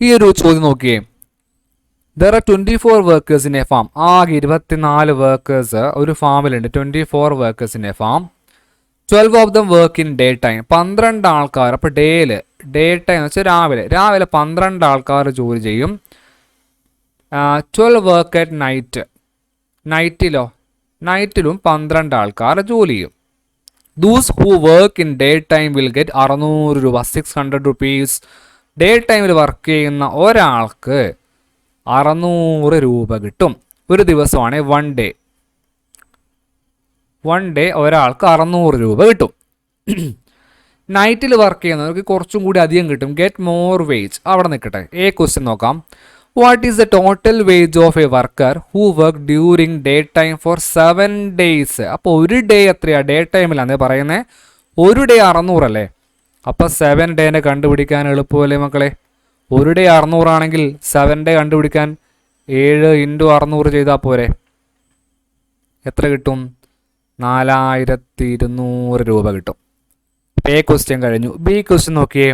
ഈ ഒരു ചോദ്യം നോക്കിയേ. There are 24 workers in a farm. ആകെ 24 വർക്കേഴ്സ് ഒരു ഫാമിലുണ്ട്. 24 workers in A farm. 12 of them work in day time. 12 ആൾക്കാർ. അപ്പോൾ ഡേ ടൈം എന്ന് വെച്ചാൽ രാവിലെ 12 ആൾക്കാർ ജോലി ചെയ്യും. 12 വർക്ക് അറ്റ് നൈറ്റ്. നൈറ്റിലും 12 ആൾക്കാർ ജോലി ചെയ്യും. Those who work in day time will get 600 രൂപ, 600 റുപ്പീസ്. ഡേ ടൈമിൽ വർക്ക് ചെയ്യുന്ന ഒരാൾക്ക് 600 രൂപ കിട്ടും. ഒരു ദിവസമാണ് വൺ ഡേ ഒരാൾക്ക് 600 രൂപ കിട്ടും. നൈറ്റിൽ വർക്ക് ചെയ്യുന്നവർക്ക് കുറച്ചും കൂടി അധികം കിട്ടും. Get more wage. അവിടെ നിൽക്കട്ടെ. ക്വസ്റ്റ്യൻ നോക്കാം. What is the total wage of A worker who work during day time for 7 days? അപ്പോൾ ഒരു ഡേ എത്രയാണ്? ഡേ ടൈമിലാണ് പറയുന്നത്. ഒരു ഡേ 600 അല്ലേ? അപ്പോൾ 7 ഡേനെ കണ്ടുപിടിക്കാൻ എളുപ്പമല്ലേ മക്കളെ? ഒരു ഡേ 600 ആണെങ്കിൽ 7 ഡേ കണ്ടുപിടിക്കാൻ 7 × 600 ചെയ്താൽ പോരെ? എത്ര കിട്ടും? 4200 രൂപ കിട്ടും. ക്വസ്റ്റ്യൻ കഴിഞ്ഞു. ബി ക്വസ്റ്റ്യൻ നോക്കിയേ.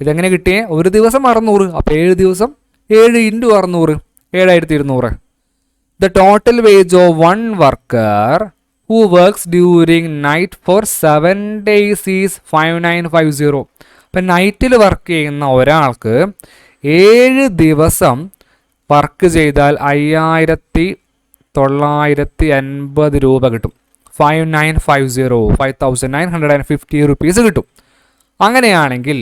ഇതെങ്ങനെ കിട്ടിയേ? ഒരു ദിവസം 600. അപ്പോൾ 7 ദിവസം 7 × 600 7200. The total wage of one worker who works during night for 7 days is 5950. അപ്പം നൈറ്റിൽ വർക്ക് ചെയ്യുന്ന ഒരാൾക്ക് 7 ദിവസം വർക്ക് ചെയ്താൽ 5950 രൂപ കിട്ടും. 5950 റുപ്പീസ് കിട്ടും. അങ്ങനെയാണെങ്കിൽ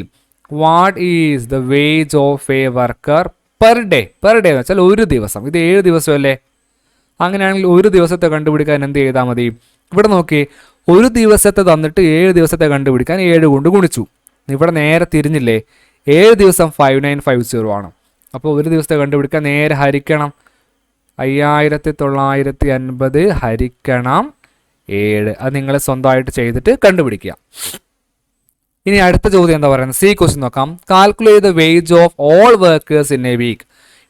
what is the wage of A worker per day എന്ന് വെച്ചാൽ ഒരു ദിവസം. ഇത് 7 ദിവസമല്ലേ? അങ്ങനെയാണെങ്കിൽ ഒരു ദിവസത്തെ കണ്ടുപിടിക്കാൻ എന്ത് ചെയ്താൽ മതി? ഇവിടെ നോക്കി, ഒരു ദിവസത്തെ തന്നിട്ട് 7 ദിവസത്തെ കണ്ടുപിടിക്കാൻ 7 കൊണ്ട് ഗുണിച്ചു. ഇവിടെ നേരെ തിരിഞ്ഞില്ലേ? 7 ദിവസം 5950 ആണ്. അപ്പോൾ ഒരു ദിവസത്തെ കണ്ടുപിടിക്കാൻ നേരെ ഹരിക്കണം. 5950 ഹരിക്കണം 7. അത് നിങ്ങൾ സ്വന്തമായിട്ട് ചെയ്തിട്ട് കണ്ടുപിടിക്കുക. ഇനി അടുത്ത ചോദ്യം എന്താ പറയുന്നത്? സി ക്വസ്റ്റ്യൻ നോക്കാം. Calculate the wage of all workers in a week.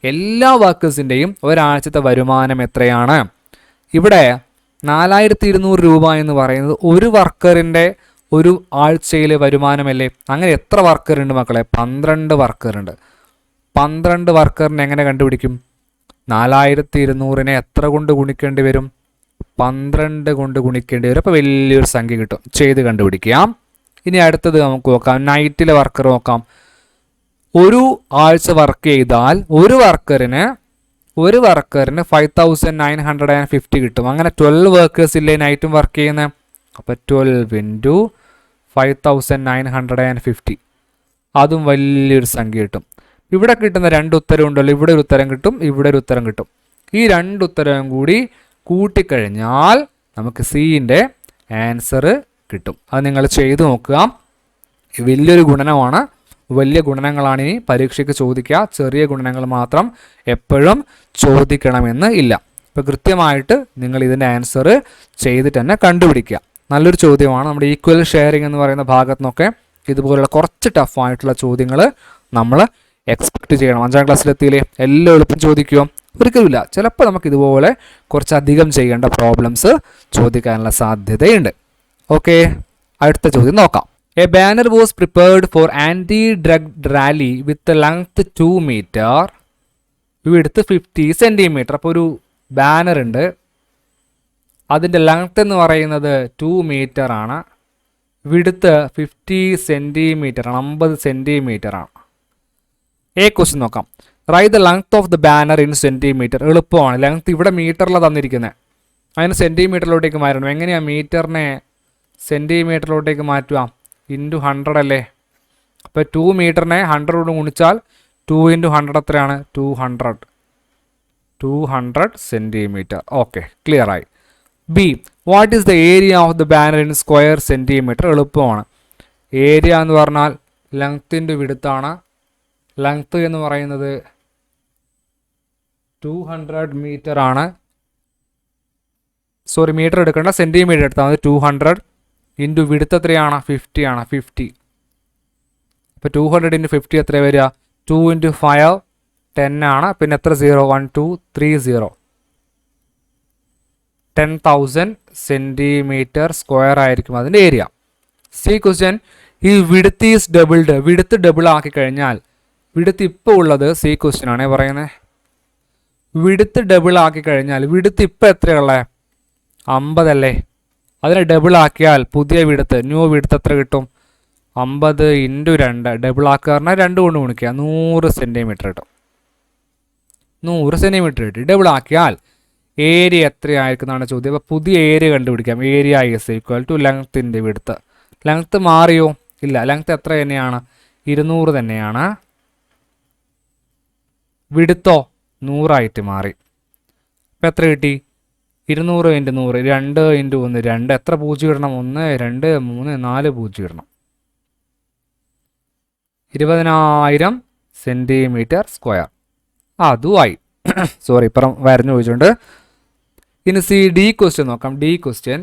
എല്ലാ വർക്കേഴ്സിൻ്റെയും ഒരാഴ്ചത്തെ വരുമാനം എത്രയാണ്? ഇവിടെ 4200 രൂപ എന്ന് പറയുന്നത് ഒരു വർക്കറിൻ്റെ ഒരു ആഴ്ചയിലെ വരുമാനമല്ലേ? അങ്ങനെ എത്ര വർക്കറുണ്ട് മക്കളെ? 12 വർക്കറുണ്ട്. 12 വർക്കറിനെ എങ്ങനെ കണ്ടുപിടിക്കും? 4200നെ എത്ര കൊണ്ട് ഗുണിക്കേണ്ടി വരും? 12 കൊണ്ട് ഗുണിക്കേണ്ടി വരും. അപ്പോൾ വലിയൊരു സംഖ്യ കിട്ടും. ചെയ്ത് കണ്ടുപിടിക്കാം. ഇനി അടുത്തത് നമുക്ക് നോക്കാം. നൈറ്റിലെ വർക്കർ നോക്കാം. ഒരു ആഴ്ച വർക്ക് ചെയ്താൽ ഒരു വർക്കറിന് 5950 കിട്ടും. അങ്ങനെ 12 വർക്കേഴ്സ് ഇല്ലേ നൈറ്റും വർക്ക് ചെയ്യുന്നത്? അപ്പോൾ 12 × 5950. അതും വലിയൊരു സംഖ്യ കിട്ടും. ഇവിടെ കിട്ടുന്ന 2 ഉത്തരം ഉണ്ടല്ലോ. ഇവിടെ ഒരു ഉത്തരം കിട്ടും, ഇവിടെ ഒരു ഉത്തരം കിട്ടും. ഈ 2 ഉത്തരവും കൂടി കൂട്ടിക്കഴിഞ്ഞാൽ നമുക്ക് സിൻ്റെ ആൻസർ കിട്ടും. അത് നിങ്ങൾ ചെയ്തു നോക്കുക. വലിയൊരു ഗുണനമാണ്. വലിയ ഗുണനങ്ങളാണ് ഇനി പരീക്ഷയ്ക്ക് ചോദിക്കുക. ചെറിയ ഗുണനങ്ങൾ മാത്രം എപ്പോഴും ചോദിക്കണമെന്ന് ഇല്ല. അപ്പോൾ കൃത്യമായിട്ട് നിങ്ങൾ ഇതിൻ്റെ ആൻസർ ചെയ്തിട്ട് തന്നെ കണ്ടുപിടിക്കുക. നല്ലൊരു ചോദ്യമാണ്. നമ്മുടെ ഈക്വൽ ഷെയറിംഗ് എന്ന് പറയുന്ന ഭാഗത്തു നിന്നൊക്കെ ഇതുപോലുള്ള കുറച്ച് ടഫായിട്ടുള്ള ചോദ്യങ്ങൾ നമ്മൾ എക്സ്പെക്റ്റ് ചെയ്യണം. 5ാം ക്ലാസ്സിലെത്തിയില്ലേ? എല്ലാം എളുപ്പം ചോദിക്കുമോ? ഒരിക്കലുമില്ല. ചിലപ്പോൾ നമുക്ക് ഇതുപോലെ കുറച്ചധികം ചെയ്യേണ്ട പ്രോബ്ലംസ് ചോദിക്കാനുള്ള സാധ്യതയുണ്ട്. ഓക്കെ, അടുത്ത ചോദ്യം നോക്കാം. A banner was prepared for anti drug rally with length 2 meter, width 50 centimeter. അപ്പോൾ ഒരു ബാനർ ഉണ്ട്. അതിൻ്റെ ലെങ്ത് എന്ന് പറയുന്നത് 2 meter ആണ്. വിഡ്ത്ത് 50 centimeter ആണ്. 50 centimeter ആണ്. ക്വസ്റ്റ്യൻ നോക്കാം. Right the length of the banner in centimetre. എളുപ്പമാണ്. ലെങ്ത് ഇവിടെ മീറ്ററിലാണ് തന്നിരിക്കുന്നത്. അതിന് സെൻറ്റിമീറ്ററിലോട്ടേക്ക് മാറ്റണം. എങ്ങനെയാണ് മീറ്ററിനെ സെൻറ്റിമീറ്ററിലോട്ടേക്ക് മാറ്റുക? ഇൻറ്റു 100 അല്ലേ? അപ്പോൾ 2 മീറ്ററിനെ 100 കൊണ്ട് ഗുണിച്ചാൽ 2 × 100 എത്രയാണ്? 200 സെൻറ്റിമീറ്റർ. ഓക്കെ, ക്ലിയർ ആയി. B, what is the area of the banner in square centimetre. എളുപ്പമാണ്. ഏരിയ എന്ന് പറഞ്ഞാൽ ലെങ്ത്തിൻ്റെ വിഡ്ത്താണ്. ലെങ്ത്ത് എന്ന് പറയുന്നത് 200 മീറ്റർ ആണ്. സോറി, മീറ്റർ എടുക്കേണ്ട, സെൻറ്റിമീറ്റർ എടുത്താൽ മതി. 200 ഇൻറ്റു വിഡ്ത്ത് എത്രയാണ്? 50 ആണ്. 50. അപ്പോൾ 200 × 50 എത്ര വരിക? 2 × 5 10 ആണ്. പിന്നെ എത്ര 0? 1 2 3 0. 10,000 സെൻറ്റിമീറ്റർ സ്ക്വയർ ആയിരിക്കും അതിൻ്റെ ഏരിയ. സി ക്വസ്റ്റ്യൻ, ഈ width is doubled. Width double ആക്കി കഴിഞ്ഞാൽ വിടുത്ത് ഇപ്പോൾ ഉള്ളത് സി ക്വസ്റ്റ്യൻ ആണേ പറയുന്നത്. വിടുത്ത് ഡബിൾ ആക്കി കഴിഞ്ഞാൽ വിടുത്ത് ഇപ്പം എത്രയുള്ളത്? 50 അല്ലേ? അതിനെ ഡബിൾ ആക്കിയാൽ പുതിയ വിടുത്ത് ന്യൂ വിടുത്ത് എത്ര കിട്ടും? 50 × 2 ഡബിൾ ആക്കുക പറഞ്ഞാൽ 2 കൊണ്ട് ഗുണിക്കുക 100 സെൻറ്റിമീറ്റർ കിട്ടും. 100 സെൻറ്റിമീറ്റർ കിട്ടി. ഡബിൾ ആക്കിയാൽ ഏരിയ എത്രയായിരിക്കും എന്നാണ് ചോദ്യം. അപ്പോൾ പുതിയ ഏരിയ കണ്ടുപിടിക്കാം. ഏരിയ ഈസ് ഈക്വൽ ടു ലെങ്ത്തിൻ്റെ വിടുത്ത്. ലെങ്ത്ത് മാറിയോ? ഇല്ല. ലെങ്ത്ത് എത്ര തന്നെയാണ്? 200 തന്നെയാണ്. വിടുത്തോ 100 മാറി. അപ്പം എത്ര കിട്ടി? 200 × 100 2 × 1 2. എത്ര പൂജ്യം ഇടണം? 1 2 3 4 പൂജ്യം ഇടണം. 20,000 സെൻറ്റിമീറ്റർ സ്ക്വയർ. അതുമായി. സോറി, ഇപ്പുറം വരഞ്ഞു ചോദിച്ചുകൊണ്ട്. ഇനി ഡി ക്വസ്റ്റ്യൻ നോക്കാം. ഡി ക്വസ്റ്റ്യൻ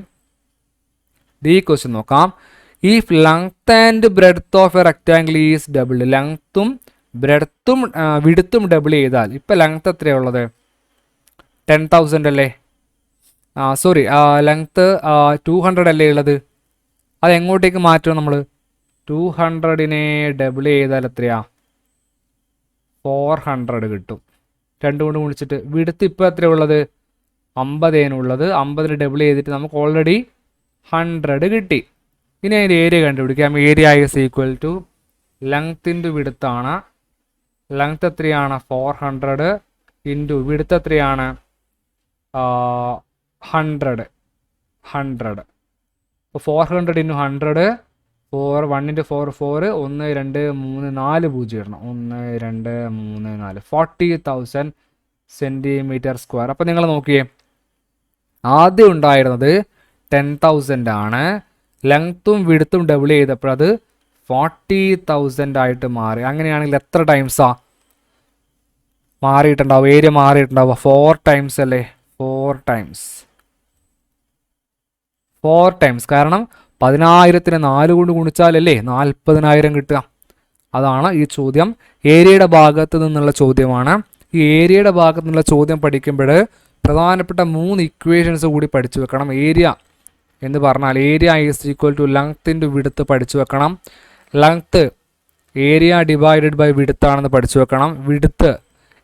നോക്കാം. If length and breadth of A rectangle is double. ലെങ്ത്തും ബ്രെഡ്ത്തും വിടുത്തും ഡബിൾ ചെയ്താൽ ഇപ്പം ലെങ്ത്ത് എത്രയുള്ളത്? 10,000 അല്ലേ? സോറി, ലെങ്ത്ത് 200 അല്ലേ ഉള്ളത്? അത് എങ്ങോട്ടേക്ക് മാറ്റും നമ്മൾ? 200നെ ഡബിൾ ചെയ്താൽ എത്രയാ? 400 കിട്ടും. 2 കൊണ്ട് ഗുണിച്ചിട്ട്. വിടുത്ത് ഇപ്പോൾ എത്രയുള്ളത്? 50 ഉള്ളത്. 50 ഡബിൾ ചെയ്തിട്ട് നമുക്ക് ഓൾറെഡി 100 കിട്ടി. ഇനി അതിൻ്റെ ഏരിയ കണ്ടുപിടിക്കാം. ഏരിയ ഈസ് ഈക്വൽ ടു ലെങ്ത്തിൻ്റെ വിടുത്താണ്. ലെങ്ത്ത് എത്രയാണ്? 400 ഇൻറ്റു വിടുത്ത് എത്രയാണ്? 100. അപ്പോൾ 400 × 100 4 1 × 4 4 1 2 3 4 പൂജ്യം ഇടണം. 1 2 3 4 40,000 സെൻറ്റിമീറ്റർ സ്ക്വയർ. അപ്പോൾ നിങ്ങൾ നോക്കിയേ, ആദ്യം ഉണ്ടായിരുന്നത് 10,000 ആണ്. ലെങ്ത്തും വിടുത്തും ഡബിൾ ചെയ്തപ്പോൾ അത് 40,000 ആയിട്ട് മാറി. അങ്ങനെയാണെങ്കിൽ എത്ര ടൈംസാ മാറിയിട്ടുണ്ടാവും? ഏരിയ മാറിയിട്ടുണ്ടാവുക 4 ടൈംസ് അല്ലേ? 4 ടൈംസ്. കാരണം 10,000നെ 4 കൊണ്ട് ഗുണിച്ചാലല്ലേ 40,000 കിട്ടുക. അതാണ് ഈ ചോദ്യം. ഏരിയയുടെ ഭാഗത്ത് നിന്നുള്ള ചോദ്യമാണ്. ഈ ഏരിയയുടെ ഭാഗത്ത് നിന്നുള്ള ചോദ്യം പഠിക്കുമ്പോൾ പ്രധാനപ്പെട്ട 3 ഇക്വേഷൻസ് കൂടി പഠിച്ചു വെക്കണം. ഏരിയ എന്ന് പറഞ്ഞാൽ ഏരിയ ഈസ് ഈക്വൽ ടു ലെങ്ത്തിൻ്റെ വിടുത്ത് പഠിച്ചു വെക്കണം. ലെങ്ത്ത് ഏരിയ ഡിവൈഡഡ് ബൈ വിടുത്താണെന്ന് പഠിച്ചു വെക്കണം. വിടുത്ത്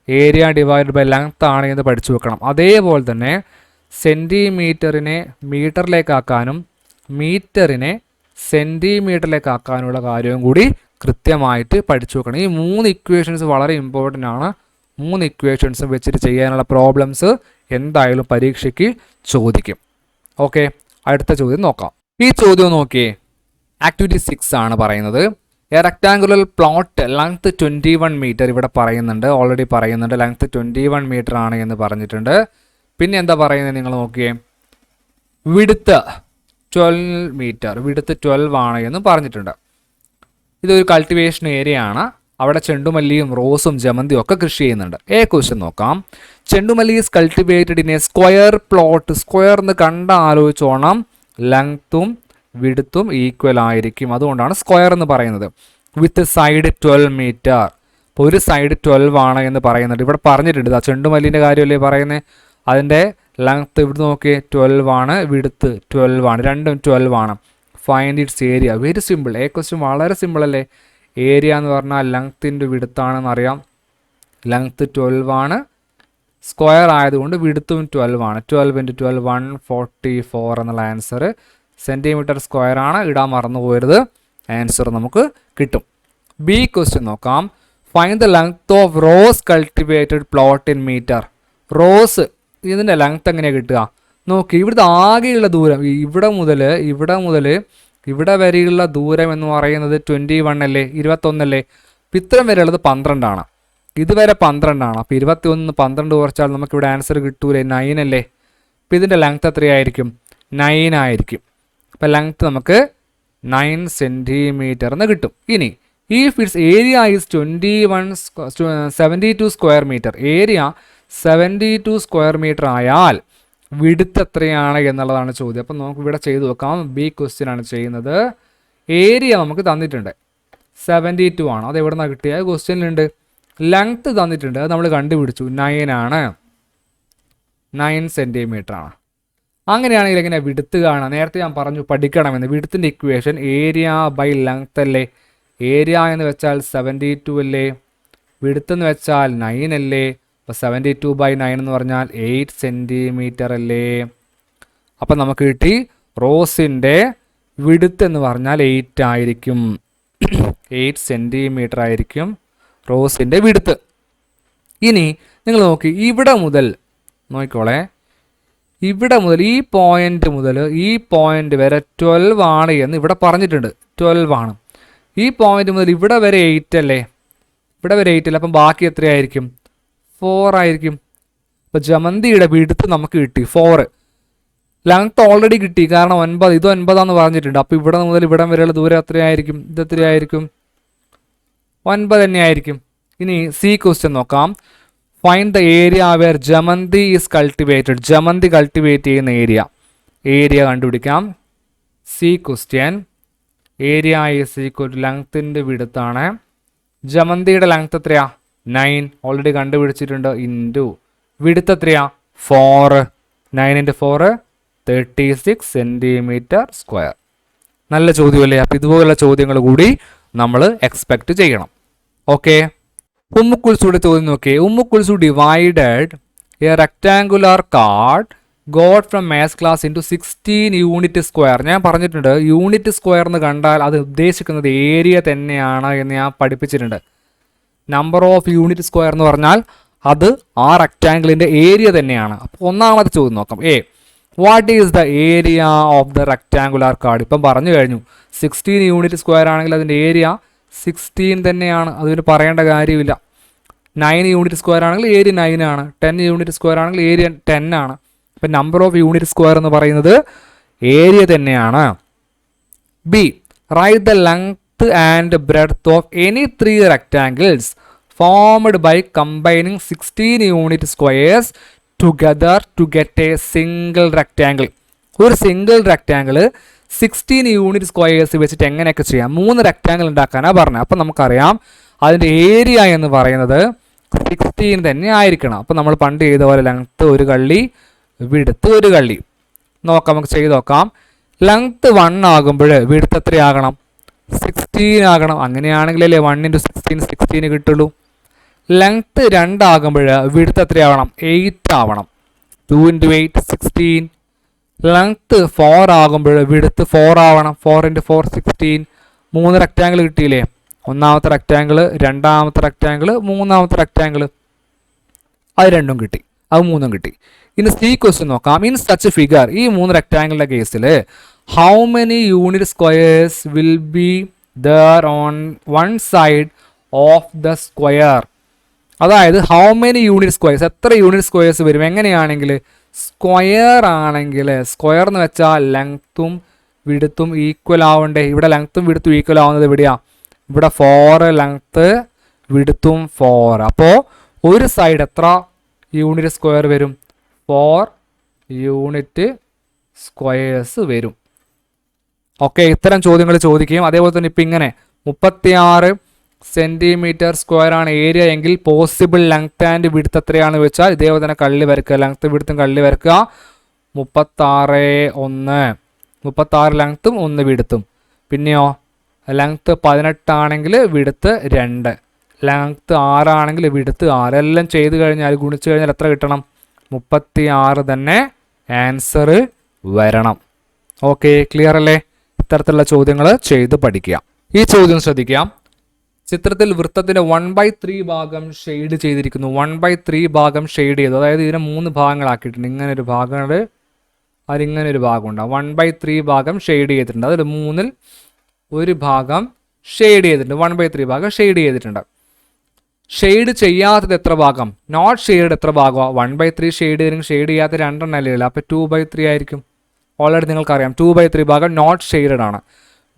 ഏരിയ ഡിവൈഡഡ് ബൈ ലെങ്ത്ത് ആണ് എന്ന് പഠിച്ചു വെക്കണം. അതേപോലെ തന്നെ സെൻറ്റിമീറ്ററിനെ മീറ്ററിലേക്കാക്കാനും മീറ്ററിനെ സെൻറ്റിമീറ്ററിലേക്കാക്കാനുള്ള കാര്യവും കൂടി കൃത്യമായിട്ട് പഠിച്ചു വെക്കണം. ഈ 3 ഇക്വേഷൻസ് വളരെ ഇമ്പോർട്ടൻ്റ് ആണ്. 3 ഇക്വേഷൻസും വെച്ചിട്ട് ചെയ്യാനുള്ള പ്രോബ്ലംസ് എന്തായാലും പരീക്ഷയ്ക്ക് ചോദിക്കും. ഓക്കെ, അടുത്ത ചോദ്യം നോക്കാം. ഈ ചോദ്യം നോക്കിയേ, ആക്ടിവിറ്റി 6 ആണ് പറയുന്നത്. A rectangular plot length 21 metre ഇവിടെ പറയുന്നുണ്ട്. ഓൾറെഡി പറയുന്നുണ്ട് ലെങ്ത് 21 മീറ്റർ ആണ് എന്ന് പറഞ്ഞിട്ടുണ്ട്. പിന്നെ എന്താ പറയുന്നത് നിങ്ങൾ നോക്കിയേ, വിടുത്ത് 12 മീറ്റർ, വിടുത്ത് 12 ആണ് എന്ന് പറഞ്ഞിട്ടുണ്ട്. ഇതൊരു കൾട്ടിവേഷൻ ഏരിയ ആണ്. അവിടെ ചെണ്ടുമല്ലിയും റോസും ജമന്തിയും ഒക്കെ കൃഷി ചെയ്യുന്നുണ്ട്. ക്വസ്റ്റ്യൻ നോക്കാം. ചെണ്ടുമല്ലി is cultivated in A square plot. Square എന്ന് കണ്ട ആലോചിച്ചോണം. ലെങ്ത്തും വിടുത്തും ഈക്വൽ ആയിരിക്കും. അതുകൊണ്ടാണ് സ്ക്വയർ എന്ന് പറയുന്നത്. With side 12 metre. അപ്പോൾ ഒരു സൈഡ് 12 ആണ് എന്ന് പറയുന്നുണ്ട്. ഇവിടെ പറഞ്ഞിട്ടുണ്ട്. ആ ചെണ്ടുമല്ലിൻ്റെ കാര്യമല്ലേ പറയുന്നത്. അതിൻ്റെ ലെങ്ത്ത് ഇവിടെ നോക്കിയേ 12 ആണ്, വിടുത്ത് 12 ആണ്, രണ്ടും 12 ആണ്. Find it's area. Very simple. Question വളരെ സിമ്പിൾ അല്ലേ. ഏരിയ എന്ന് പറഞ്ഞാൽ ലെങ്ത്തിൻ്റെ വിടുത്താണെന്ന് അറിയാം. ലെങ്ത്ത് 12 ആണ്, സ്ക്വയർ ആയതുകൊണ്ട് വിടുത്തും 12 ആണ്. 12 × 12 144 എന്നുള്ള ആൻസർ. സെൻറ്റിമീറ്റർ സ്ക്വയർ ആണ്, ഇടാൻ മറന്നു പോരുത്. ആൻസർ നമുക്ക് കിട്ടും. ബി ക്വസ്റ്റ്യൻ നോക്കാം. Find the length of rose cultivated plot in metre. Rose ഇതിൻ്റെ ലെങ്ത് എങ്ങനെയാണ് കിട്ടുക? നോക്കി, ഇവിടുത്തെ ആകെയുള്ള ദൂരം ഇവിടെ മുതൽ ഇവിടെ വരെയുള്ള ദൂരം എന്ന് പറയുന്നത് 21 അല്ലേ, 21 അല്ലേ. അപ്പം ഇത്രയും വരെയുള്ളത് 12 ആണ്. ഇതുവരെ 12 ആണ്. അപ്പോൾ 21 12 കുറച്ചാൽ നമുക്കിവിടെ ആൻസർ കിട്ടൂലേ, 9 അല്ലേ. അപ്പം ഇതിൻ്റെ ലെങ്ത് എത്രയായിരിക്കും? 9 ആയിരിക്കും. അപ്പം ലെങ്ത് നമുക്ക് 9 സെൻറ്റിമീറ്റർ എന്ന് കിട്ടും. ഇനി if its area is 72 square metre, area 72 square metre ആയാൽ വിടുത്ത് എത്രയാണ് എന്നുള്ളതാണ് ചോദ്യം. അപ്പം നമുക്ക് ഇവിടെ ചെയ്തു നോക്കാം. ബി ക്വസ്റ്റ്യൻ ആണ് ചെയ്യുന്നത്. ഏരിയ നമുക്ക് തന്നിട്ടുണ്ട് 72 ആണ്. അത് എവിടെ നിന്നാണ് കിട്ടിയത്? ക്വസ്റ്റ്യനിലുണ്ട്. ലെങ്ത്ത് തന്നിട്ടുണ്ട്, അത് നമ്മൾ കണ്ടുപിടിച്ചു. 9 ആണ്, 9 സെൻറ്റിമീറ്റർ ആണ്. അങ്ങനെയാണെങ്കിൽ എങ്ങനെ വിടുത്ത് കാണാം? നേരത്തെ ഞാൻ പറഞ്ഞു പഠിക്കണമെന്ന്. വിടുത്തിൻ്റെ ഇക്വേഷൻ ഏരിയ ബൈ ലെങ്ത്ത് അല്ലേ. ഏരിയ എന്ന് വെച്ചാൽ 72 അല്ലേ, വിഡ്ത്ത് എന്ന് വെച്ചാൽ 9 അല്ലേ? അപ്പോൾ 72/9 എന്ന് പറഞ്ഞാൽ 8 സെൻറ്റിമീറ്റർ അല്ലേ? അപ്പം നമുക്ക് കിട്ടി റോസിൻ്റെ വിഡ്ത്ത് എന്ന് പറഞ്ഞാൽ 8 ആയിരിക്കും. 8 സെൻറ്റിമീറ്റർ ആയിരിക്കും റോസിൻ്റെ വിഡ്ത്ത്. ഇനി നിങ്ങൾ നോക്കി, ഇവിടെ മുതൽ നോക്കിക്കോളെ, ഇവിടെ മുതൽ ഈ പോയിന്റ് മുതൽ ഈ പോയിന്റ് വരെ 12 ആണ് എന്ന് ഇവിടെ പറഞ്ഞിട്ടുണ്ട്. 12 ആണ്. ഈ പോയിന്റ് മുതൽ ഇവിടെ വരെ 8 അല്ലേ? ഇവിടെ വരെ 8 അല്ലേ? അപ്പം ബാക്കി എത്രയായിരിക്കും? 4 ആയിരിക്കും. അപ്പോൾ ജമന്തിയുടെ വിഡ്ത്ത് നമുക്ക് കിട്ടി 4. ലെങ്ത് ഓൾറെഡി കിട്ടി, കാരണം 9, ഇത് 9 പറഞ്ഞിട്ടുണ്ട്. അപ്പോൾ ഇവിടെ മുതൽ ഇവിടം വരെയുള്ള ദൂരം എത്രയായിരിക്കും? ഇത് എത്രയായിരിക്കും? 9 തന്നെയായിരിക്കും. ഇനി സി ക്വസ്റ്റ്യൻ നോക്കാം. ഫൈൻഡ് ദ ഏരിയ വെയർ ജമന്തി ഈസ് കൾട്ടിവേറ്റഡ്. ജമന്തി കൾട്ടിവേറ്റ് ചെയ്യുന്ന ഏരിയ കണ്ടുപിടിക്കാം. C question, area is equal to ലെങ്ത്തിൻ്റെ വിഡ്ത്താണ്. ജമന്തിയുടെ ലെങ്ത് എത്രയാ? 9 ഓൾറെഡി കണ്ടുപിടിച്ചിട്ടുണ്ട്. ഇൻറ്റു വിഡ്ത്ത് എത്രയാ? 4. 9 × 4 36 സെൻറ്റിമീറ്റർ സ്ക്വയർ. നല്ല ചോദ്യമല്ലേ? അപ്പോൾ ഇതുപോലുള്ള ചോദ്യങ്ങൾ കൂടി നമ്മൾ എക്സ്പെക്റ്റ് ചെയ്യണം. ഓക്കെ, ഉമ്മുക്കുൽസുയുടെ ചോദ്യം നോക്കിയേ. Ummukulsu divided A rectangular card got from maths class into 16 unit square. ഞാൻ പറഞ്ഞിട്ടുണ്ട്, യൂണിറ്റ് സ്ക്വയർ എന്ന് കണ്ടാൽ അത് ഉദ്ദേശിക്കുന്നത് ഏരിയ തന്നെയാണ് എന്ന് ഞാൻ പഠിപ്പിച്ചിട്ടുണ്ട്. നമ്പർ ഓഫ് യൂണിറ്റ് സ്ക്വയർ എന്ന് പറഞ്ഞാൽ അത് ആ റെക്ടാങ്കിളിൻ്റെ ഏരിയ തന്നെയാണ്. അപ്പോൾ ഒന്നാമത്തെ ചോദ്യം നോക്കാം. What is the area of the rectangular card? ഇപ്പം പറഞ്ഞു കഴിഞ്ഞു, 16 യൂണിറ്റ് സ്ക്വയർ ആണെങ്കിൽ അതിൻ്റെ ഏരിയ 16 തന്നെയാണ്. അതിന് പറയേണ്ട കാര്യമില്ല. 9 യൂണിറ്റ് സ്ക്വയർ ആണെങ്കിൽ ഏരിയ 9 ആണ്. 10 യൂണിറ്റ് സ്ക്വയർ ആണെങ്കിൽ ഏരിയ 10 ആണ്. അപ്പം നമ്പർ ഓഫ് യൂണിറ്റ് സ്ക്വയർ എന്ന് പറയുന്നത് ഏരിയ തന്നെയാണ്. B, right the length and breadth of any 3 rectangles formed by combining 16 unit squares together to get a single rectangle. ഒരു single rectangle 16 unit squares വെച്ചിട്ട് എങ്ങനെയൊക്കെ ചെയ്യാം? 3 റെക്ടാങ്കിൾ ഉണ്ടാക്കാനാണ് പറഞ്ഞത്. അപ്പം നമുക്കറിയാം അതിൻ്റെ ഏരിയ എന്ന് പറയുന്നത് 16 തന്നെ ആയിരിക്കണം. അപ്പം നമ്മൾ പണ്ട് ചെയ്ത പോലെ ലെങ്ത്ത് ഒരു കള്ളി, വിഡ്ത്ത് ഒരു കള്ളി. നോക്കാം, നമുക്ക് ചെയ്ത് നോക്കാം. ലെങ്ത്ത് 1 ആകുമ്പോൾ വിഡ്ത്ത് എത്രയാകണം? 16 ആകണം. അങ്ങനെയാണെങ്കിലല്ലേ 1 × 16 16 കിട്ടുള്ളൂ. ലെങ്ത്ത് 2 ആകുമ്പോൾ വിഡ്ത്ത് എത്രയാവണം? 8 ആവണം. 2 × 8 16. ലെങ്ത്ത് 4 ആകുമ്പോൾ വിഡ്ത്ത് 4 ആവണം. 4 × 4 16. 3 റെക്റ്റാങ്കിൾ കിട്ടിയില്ലേ? ഒന്നാമത്തെ റെക്റ്റാങ്കിൾ, രണ്ടാമത്തെ റെക്റ്റാങ്കിൾ, മൂന്നാമത്തെ റെക്റ്റാങ്കിൾ. അത് 2ഉം കിട്ടി, അത് 3ഉം കിട്ടി. ഇനി സി ക്വസ്റ്റ്യൻ നോക്കാം. ഇൻ സച്ച് ഫിഗർ, ഈ 3 റെക്റ്റാങ്കിളിൻ്റെ കേസിൽ how many unit squares will be there on one side of the square? അതായത് ഹൗ മെനി യൂണിറ്റ് സ്ക്വയേഴ്സ്, എത്ര യൂണിറ്റ് സ്ക്വയേഴ്സ് വരും? എങ്ങനെയാണെങ്കിൽ സ്ക്വയർ ആണെങ്കിൽ, സ്ക്വയർ എന്ന് വെച്ചാൽ ലെങ്ത്തും വിഡ്ത്തും ഈക്വൽ ആവണ്ടേ? ഇവിടെ ലെങ്ത്തും വിഡ്ത്തും ഈക്വൽ ആവുന്നത് എവിടെയാണ്? ഇവിടെ 4 ലെങ്ത്ത്, വിഡ്ത്തും 4. അപ്പോൾ ഒരു സൈഡ് എത്ര യൂണിറ്റ് സ്ക്വയർ വരും? 4 യൂണിറ്റ് സ്ക്വയേഴ്സ് വരും. ഓക്കെ, ഇത്തരം ചോദ്യങ്ങൾ ചോദിക്കുകയും അതേപോലെ തന്നെ ഇപ്പം ഇങ്ങനെ 36 സെൻറ്റിമീറ്റർ സ്ക്വയർ ആണ് ഏരിയ എങ്കിൽ പോസിബിൾ ലെങ്ത് ആൻഡ് വിഡ്ത്ത് എത്രയാണ് വെച്ചാൽ ഇതേപോലെ തന്നെ കള്ളി വരക്കുക. ലെങ്ത്ത് വിഡ്ത്തും കള്ളി വരക്കുക. 36 ലെങ്ത്തും 1 വിഡ്ത്തും. പിന്നെയോ ലെങ്ത്ത് 18 ആണെങ്കിൽ വിഡ്ത്ത് 2, ലെങ്ത്ത് 6 ആണെങ്കിൽ വിഡ്ത്ത് 6. എല്ലാം ചെയ്ത് കഴിഞ്ഞാൽ ഗുണിച്ച് കഴിഞ്ഞാൽ എത്ര കിട്ടണം? 36 തന്നെ ആൻസർ വരണം. ഓക്കെ, ക്ലിയർ അല്ലേ? ഇത്തരത്തിലുള്ള ചോദ്യങ്ങൾ ചെയ്ത് പഠിക്കുക. ഈ ചോദ്യം ശ്രദ്ധിക്കാം. ചിത്രത്തിൽ വൃത്തത്തിൻ്റെ 1/3 ഭാഗം ഷെയ്ഡ് ചെയ്തിരിക്കുന്നു. 1/3 ഭാഗം ഷെയ്ഡ് ചെയ്തു, അതായത് ഇതിനെ 3 ഭാഗങ്ങളാക്കിയിട്ടുണ്ട്. ഇങ്ങനെ ഒരു ഭാഗമുണ്ട്, അതിങ്ങനെ ഒരു ഭാഗമുണ്ട്. 1/3 ഭാഗം ഷെയ്ഡ് ചെയ്തിട്ടുണ്ട്. അതിൽ 3ൽ 1 ഭാഗം ഷെയ്ഡ് ചെയ്തിട്ടുണ്ട്. 1/3 ഭാഗം ഷെയ്ഡ് ചെയ്തിട്ടുണ്ട്. ഷെയ്ഡ് ചെയ്യാത്തത് എത്ര ഭാഗം? നോട്ട് ഷെയ്ഡ് എത്ര ഭാഗമാണ്? 1/3 ഷെയ്ഡ് ചെയ്തെങ്കിൽ ഷെയ്ഡ് ചെയ്യാത്ത 2 അല്ലേ ഉള്ളൂ. അപ്പോൾ 2/3 ആയിരിക്കും. ഓൾറെഡി നിങ്ങൾക്കറിയാം 2/3 ഭാഗം നോട്ട് ഷെയ്ഡഡ് ആണ്.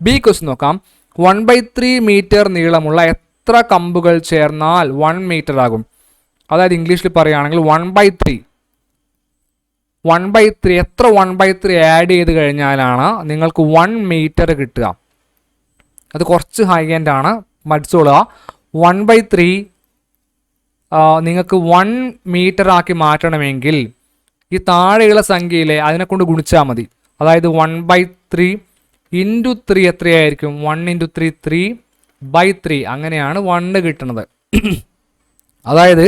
ബി ക്വസ്റ്റ്യൻ നോക്കാം. 1/3 മീറ്റർ നീളമുള്ള എത്ര കമ്പുകൾ ചേർന്നാൽ 1 മീറ്റർ ആകും? അതായത് ഇംഗ്ലീഷിൽ പറയുകയാണെങ്കിൽ 1/3 എത്ര 1/3 ആഡ് ചെയ്ത് കഴിഞ്ഞാലാണ് നിങ്ങൾക്ക് 1 മീറ്റർ കിട്ടുക? അത് കുറച്ച് ഹൈ എൻഡ് ആണ്, പഠിച്ചോളുക. 1/3 നിങ്ങൾക്ക് 1 മീറ്റർ ആക്കി മാറ്റണമെങ്കിൽ ഈ താഴെയുള്ള സംഖ്യയിലെ അതിനെ കൊണ്ട് ഗുണിച്ചാൽ മതി. അതായത് 1/3 × 3 എത്രയായിരിക്കും? 1 × 3 3/3. അങ്ങനെയാണ് 1 കിട്ടുന്നത്. അതായത്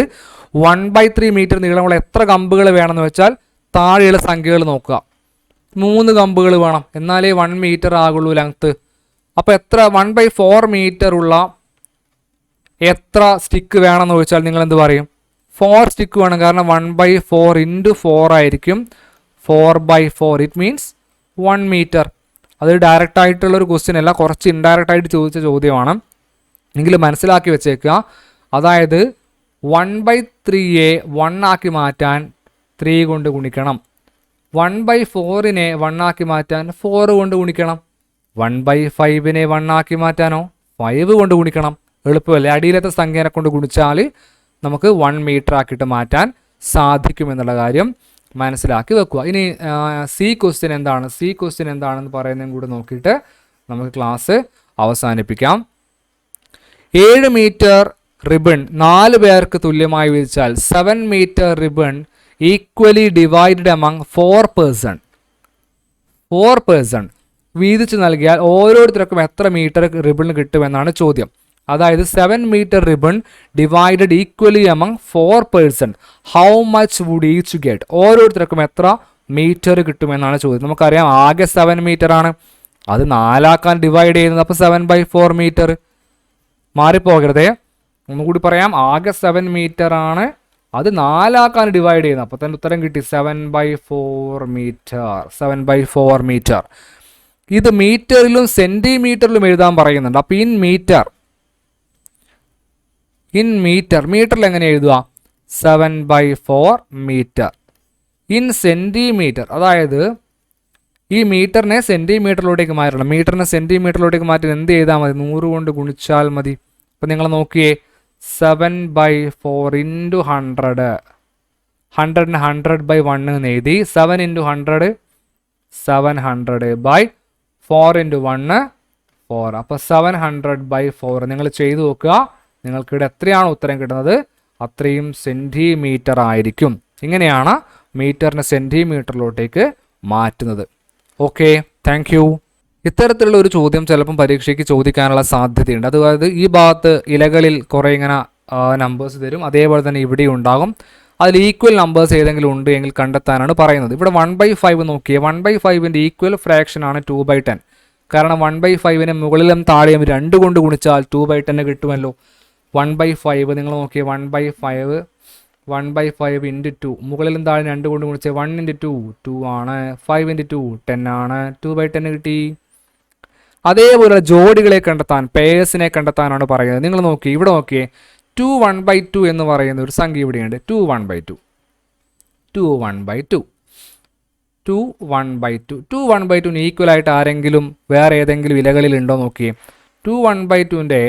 1/3 മീറ്റർ നീളമുള്ള എത്ര കമ്പുകൾ വേണമെന്ന് വെച്ചാൽ താഴെയുള്ള സംഖ്യകൾ നോക്കുക. 3 കമ്പുകൾ വേണം, എന്നാലേ 1 മീറ്റർ ആകുള്ളൂ ലെങ്ത്ത്. അപ്പോൾ എത്ര 1/4 മീറ്റർ ഉള്ള എത്ര സ്റ്റിക്ക് വേണമെന്ന് ചോദിച്ചാൽ നിങ്ങൾ എന്ത് പറയും? 4 സ്റ്റിക്ക് വേണം. കാരണം 1/4 × 4 ആയിരിക്കും 4/4. It means 1 metre. അത് ഡയറക്റ്റ് ആയിട്ടുള്ളൊരു ക്വസ്റ്റ്യൻ അല്ല, കുറച്ച് ഇൻഡയറക്റ്റ് ആയിട്ട് ചോദിച്ച ചോദ്യമാണ്. എങ്കിലും മനസ്സിലാക്കി വെച്ചേക്കുക. അതായത് 1/3യെ 1 ആക്കി മാറ്റാൻ 3 കൊണ്ട് ഗുണിക്കണം. 1/4നെ 1 ആക്കി മാറ്റാൻ 4 കൊണ്ട് ഗുണിക്കണം. 1/5നെ 1 ആക്കി മാറ്റാനോ 5 കൊണ്ട് ഗുണിക്കണം. എളുപ്പമല്ലേ? അടിയിലത്തെ സംഖ്യനെ കൊണ്ട് ഗുണിച്ചാൽ നമുക്ക് 1 മീറ്റർ ആക്കിയിട്ട് മാറ്റാൻ സാധിക്കുമെന്നുള്ള കാര്യം മനസ്സിലാക്കി വെക്കുക. ഇനി സി ക്വസ്റ്റ്യൻ എന്താണ്, സി ക്വസ്റ്റ്യൻ എന്താണെന്ന് പറയുന്നതും കൂടെ നോക്കിയിട്ട് നമുക്ക് ക്ലാസ് അവസാനിപ്പിക്കാം. 7 മീറ്റർ റിബൺ 4 പേർക്ക് തുല്യമായി വിരിച്ചാൽ 7 metre ribbon equally divided among 4 person വീതിച്ച് നൽകിയാൽ ഓരോരുത്തർക്കും എത്ര മീറ്റർ റിബൺ കിട്ടുമെന്നാണ് ചോദ്യം. അതായത് 7 metre ribbon divided equally among 4 person, how much would each get? ഓരോരുത്തർക്കും എത്ര മീറ്റർ കിട്ടുമെന്നാണ് ചോദ്യം. നമുക്കറിയാം ആകെ 7 മീറ്റർ ആണ്, അത് 4 ആക്കാൻ ഡിവൈഡ് ചെയ്യുന്നത്. അപ്പോൾ 7/4 മീറ്റർ. മാറിപ്പോകരുതേ, ഒന്നുകൂടി പറയാം. ആകെ 7 മീറ്റർ ആണ്, അത് 4 ആക്കാൻ ഡിവൈഡ് ചെയ്യുന്നത്. അപ്പോൾ തന്നെ ഉത്തരം കിട്ടി 7/4 മീറ്റർ. 7/4 മീറ്റർ. ഇത് മീറ്ററിലും സെന്റിമീറ്ററിലും എഴുതാൻ പറയുന്നുണ്ട്. അപ്പോൾ ഇൻ മീറ്ററിൽ എങ്ങനെ എഴുതുക? 7/4 മീറ്റർ. ഇൻ സെന്റിമീറ്റർ, അതായത് ഈ മീറ്ററിനെ സെന്റിമീറ്ററിലോട്ടേക്ക് മാറ്റണം. മീറ്ററിനെ സെന്റിമീറ്ററിലോട്ടേക്ക് മാറ്റി എന്ത് ചെയ്താൽ മതി? 100 കൊണ്ട് ഗുണിച്ചാൽ മതി. അപ്പം നിങ്ങൾ നോക്കിയേ, 7/4 × 100. 100നെ 100/1 എന്ന് എഴുതി. 7 × 100 700/4 × 1 4. അപ്പോൾ 700/4 നിങ്ങൾ ചെയ്തു നോക്കുക. നിങ്ങൾക്കിവിടെ എത്രയാണ് ഉത്തരം കിട്ടുന്നത് അത്രയും സെന്റിമീറ്റർ ആയിരിക്കും. ഇങ്ങനെയാണ് മീറ്ററിനെ സെന്റിമീറ്ററിലോട്ടേക്ക് മാറ്റുന്നത്. Okay, thank you. ഇത്തരത്തിലുള്ള ഒരു ചോദ്യം ചിലപ്പം പരീക്ഷയ്ക്ക് ചോദിക്കാനുള്ള സാധ്യതയുണ്ട്. അതായത് ഈ ഭാഗത്ത് ഇലകളിൽ കുറേ ഇങ്ങനെ നമ്പേഴ്സ് തരും, അതേപോലെ തന്നെ ഇവിടെ ഉണ്ടാകും. അതിൽ ഈക്വൽ നമ്പേഴ്സ് ഏതെങ്കിലും ഉണ്ട് എങ്കിൽ കണ്ടെത്താനാണ് പറയുന്നത്. ഇവിടെ 1/5 നോക്കിയേ. 1/5ൻ്റെ ഈക്വൽ ഫ്രാക്ഷൻ ആണ് 2/10. കാരണം 1/5നെ മുകളിലും താഴെയും 2 കൊണ്ട് ഗുണിച്ചാൽ 2/10 കിട്ടുമല്ലോ. 1/5 നിങ്ങൾ നോക്കിയേ, 1/5 × 2. മുകളിലും താഴെ 2 കൊണ്ട് ഗുണിച്ചാൽ 1 × 2 2 ആണ്. 5 × 2 10 ആണ്. 2/10 കിട്ടി. അതേപോലെ ജോഡികളെ കണ്ടെത്താൻ, പേഴ്സിനെ കണ്ടെത്താനാണ് പറയുന്നത്. നിങ്ങൾ നോക്കി, ഇവിടെ നോക്കിയേ, 2 1/2 എന്ന് പറയുന്ന ഒരു സംഖ്യ ഇവിടെയുണ്ട്. 2 1/2 2 1/2 2 1/2 2 1/2ന് ഈക്വൽ ആയിട്ട് ആരെങ്കിലും വേറെ ഏതെങ്കിലും ഇലകളിൽ ഉണ്ടോ നോക്കിയേ. 2 1/2ൻ്റെ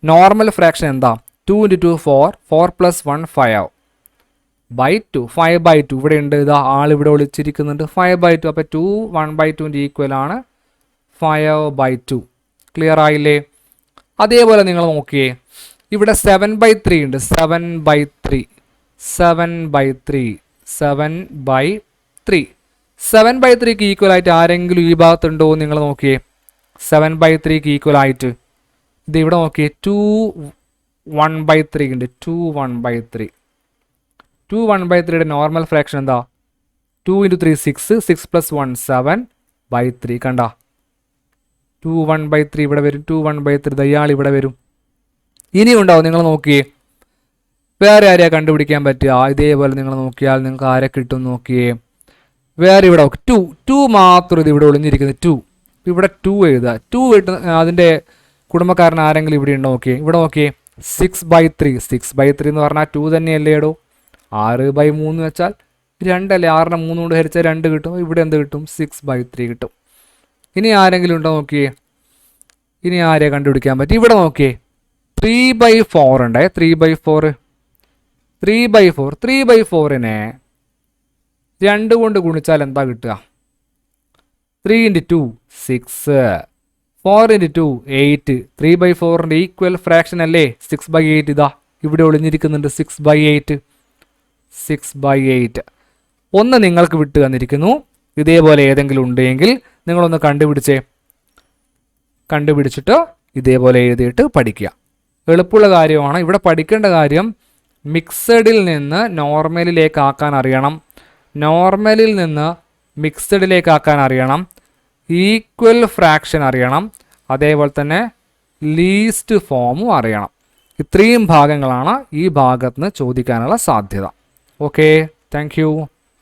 നോർമൽ ഫ്രാക്ഷൻ എന്താ? 2 × 2 4 4 + 1 5/2 5/2 ഇവിടെ ഉണ്ട്. ഇതാ ആളിവിടെ ഒളിച്ചിരിക്കുന്നുണ്ട്. 5/2. അപ്പോൾ 2 1/2ൻ്റെ ഈക്വൽ ആണ് 5/2. ക്ലിയർ ആയില്ലേ? അതേപോലെ നിങ്ങൾ നോക്കിയേ, ഇവിടെ 7/3 ഉണ്ട്. 7/3 7/3ക്ക് ഈക്വൽ ആയിട്ട് ആരെങ്കിലും ഈ ഭാഗത്തുണ്ടോ നിങ്ങൾ നോക്കിയേ. 7/3ക്ക് ഈക്വൽ ആയിട്ട് ഇത് ഇവിടെ നോക്കിയേ, 2 1/3 ഉണ്ട്. 2 1/3 2 1/3യുടെ നോർമൽ ഫ്രാക്ഷൻ എന്താ? 2 × 3 6 6 + 1 7/3. കണ്ട, 2 1/3 ഇവിടെ വരും. 2 1/3 ദയാൾ ഇവിടെ വരും. ഇനി ഉണ്ടാവും. നിങ്ങൾ നോക്കിയേ, വേറെ ആരെയാ കണ്ടുപിടിക്കാൻ പറ്റുക? ഇതേപോലെ നിങ്ങൾ നോക്കിയാൽ നിങ്ങൾക്ക് ആരെ കിട്ടും നോക്കിയേ. വേറെ ഇവിടെ 2 മാത്രം ഇത് ഇവിടെ ഒളിഞ്ഞിരിക്കുന്നത്. 2 ഇവിടെ 2 എഴുതുക. 2 കിട്ടുന്ന അതിൻ്റെ കുടുംബക്കാരൻ ആരെങ്കിലും ഇവിടെ ഉണ്ടോ നോക്കിയേ. ഇവിടെ നോക്കിയേ, 6/3 6/3 എന്ന് പറഞ്ഞാൽ 2 തന്നെയല്ലേ ഇടൂ. 6/3 വെച്ചാൽ 2 അല്ലേ. 6നെ 3 കൊണ്ട് ഹരിച്ചാൽ 2 കിട്ടും. ഇവിടെ എന്ത് കിട്ടും? 6/3 കിട്ടും. ഇനി ആരെങ്കിലും ഉണ്ടോ നോക്കിയേ. ഇനി ആരെയാ കണ്ടുപിടിക്കാൻ പറ്റും? ഇവിടെ നോക്കിയേ, 3/4 ഉണ്ടേ. 3/4 3/4നെ 2 കൊണ്ട് ഗുണിച്ചാൽ എന്താ കിട്ടുക? 3 × 2 6 4 × 2 8. 3/4ൻ്റെ ഈക്വൽ ഫ്രാക്ഷൻ അല്ലേ 6/8. ഇതാ ഇവിടെ ഒളിഞ്ഞിരിക്കുന്നുണ്ട് 6/8. ഒന്ന് നിങ്ങൾക്ക് വിട്ട് തന്നിരിക്കുന്നു. ഇതേപോലെ ഏതെങ്കിലും ഉണ്ടെങ്കിൽ നിങ്ങളൊന്ന് കണ്ടുപിടിച്ചിട്ട് ഇതേപോലെ എഴുതിയിട്ട് പഠിക്കുക. എളുപ്പമുള്ള കാര്യമാണ്. ഇവിടെ പഠിക്കേണ്ട കാര്യം മിക്സഡിൽ നിന്ന് നോർമലിലേക്ക് ആക്കാൻ അറിയണം, നോർമലിൽ നിന്ന് മിക്സഡിലേക്ക് ആക്കാൻ അറിയണം, ഈക്വൽ ഫ്രാക്ഷൻ അറിയണം, അതേപോലെ തന്നെ ലീസ്റ്റ് ഫോമും അറിയണം. ഇത്രയും ഭാഗങ്ങളാണ് ഈ ഭാഗത്ത് നിന്ന് ചോദിക്കാനുള്ള സാധ്യത. Okay, thank you.